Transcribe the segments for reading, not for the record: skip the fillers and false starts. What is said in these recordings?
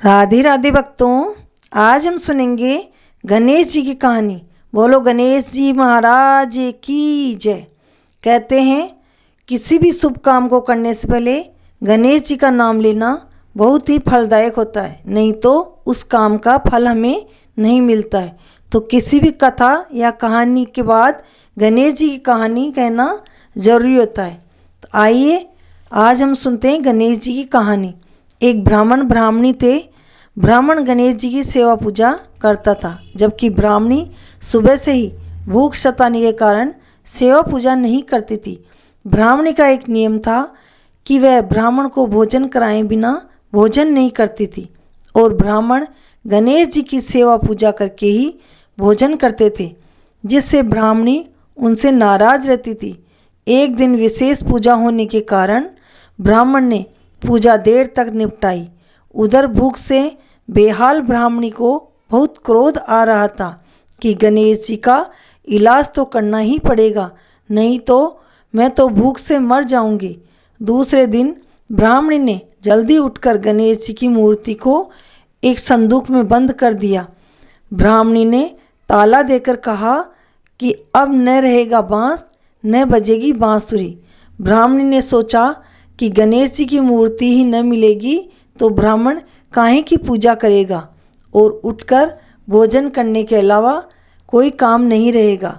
राधे राधे भक्तों, आज हम सुनेंगे गणेश जी की कहानी। बोलो गणेश जी महाराज की जय। कहते हैं किसी भी शुभ काम को करने से पहले गणेश जी का नाम लेना बहुत ही फलदायक होता है, नहीं तो उस काम का फल हमें नहीं मिलता है। तो किसी भी कथा या कहानी के बाद गणेश जी की कहानी कहना ज़रूरी होता है। तो आइए आज हम सुनते हैं गणेश जी की कहानी। एक ब्राह्मण ब्राह्मणी थे। ब्राह्मण गणेश जी की सेवा पूजा करता था, जबकि ब्राह्मणी सुबह से ही भूख सताने के कारण सेवा पूजा नहीं करती थी। ब्राह्मणी का एक नियम था कि वह ब्राह्मण को भोजन कराए बिना भोजन नहीं करती थी, और ब्राह्मण गणेश जी की सेवा पूजा करके ही भोजन करते थे, जिससे ब्राह्मणी उनसे नाराज रहती थी। एक दिन विशेष पूजा होने के कारण ब्राह्मण ने पूजा देर तक निपटाई। उधर भूख से बेहाल ब्राह्मणी को बहुत क्रोध आ रहा था कि गणेश जी का इलाज तो करना ही पड़ेगा, नहीं तो मैं तो भूख से मर जाऊंगी। दूसरे दिन ब्राह्मणी ने जल्दी उठकर गणेश जी की मूर्ति को एक संदूक में बंद कर दिया। ब्राह्मणी ने ताला देकर कहा कि अब न रहेगा बांस, न बजेगी बांसुरी। ब्राह्मणी ने सोचा कि गणेश जी की मूर्ति ही न मिलेगी तो ब्राह्मण काहे की पूजा करेगा, और उठकर भोजन करने के अलावा कोई काम नहीं रहेगा।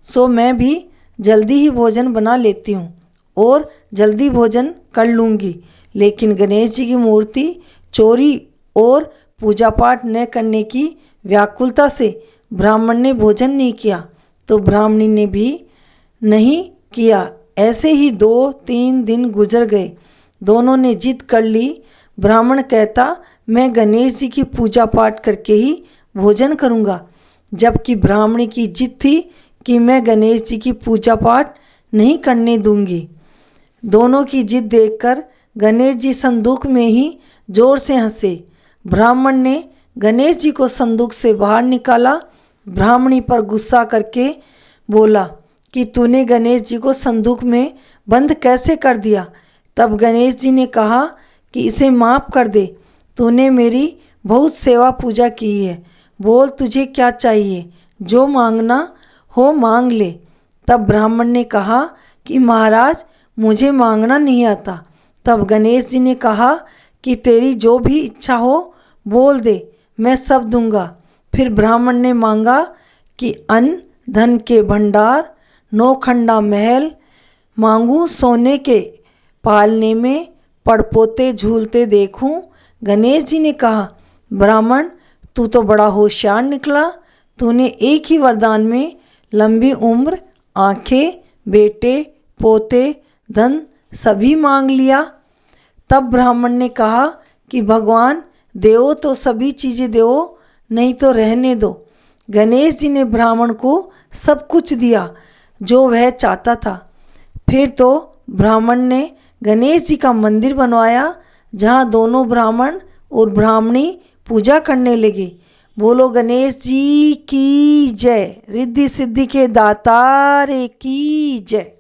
सो मैं भी जल्दी ही भोजन बना लेती हूँ और जल्दी भोजन कर लूँगी। लेकिन गणेश जी की मूर्ति चोरी और पूजा पाठ न करने की व्याकुलता से ब्राह्मण ने भोजन नहीं किया, तो ब्राह्मणी ने भी नहीं किया। ऐसे ही 2-3 दिन गुजर गए। दोनों ने जिद कर ली। ब्राह्मण कहता मैं गणेश जी की पूजा पाठ करके ही भोजन करूँगा, जबकि ब्राह्मणी की जिद थी कि मैं गणेश जी की पूजा पाठ नहीं करने दूंगी। दोनों की जिद देखकर गणेश जी संदूक में ही जोर से हंसे। ब्राह्मण ने गणेश जी को संदूक से बाहर निकाला। ब्राह्मणी पर गुस्सा करके बोला कि तूने गणेश जी को संदूक में बंद कैसे कर दिया। तब गणेश जी ने कहा कि इसे माफ़ कर दे, तूने मेरी बहुत सेवा पूजा की है। बोल तुझे क्या चाहिए, जो मांगना हो मांग ले। तब ब्राह्मण ने कहा कि महाराज मुझे मांगना नहीं आता। तब गणेश जी ने कहा कि तेरी जो भी इच्छा हो बोल दे, मैं सब दूंगा। फिर ब्राह्मण ने मांगा कि अन्न धन के भंडार, 9 खंडा महल मांगूं, सोने के पालने में पड़पोते झूलते देखूं। गणेश जी ने कहा ब्राह्मण तू तो बड़ा होशियार निकला, तूने एक ही वरदान में लंबी उम्र, आंखें, बेटे पोते, धन सभी मांग लिया। तब ब्राह्मण ने कहा कि भगवान देवो तो सभी चीज़ें देवो, नहीं तो रहने दो। गणेश जी ने ब्राह्मण को सब कुछ दिया जो वह चाहता था। फिर तो ब्राह्मण ने गणेश जी का मंदिर बनवाया, जहाँ दोनों ब्राह्मण और ब्राह्मणी पूजा करने लगे। बोलो गणेश जी की जय। रिद्धि सिद्धि के दातार की जय।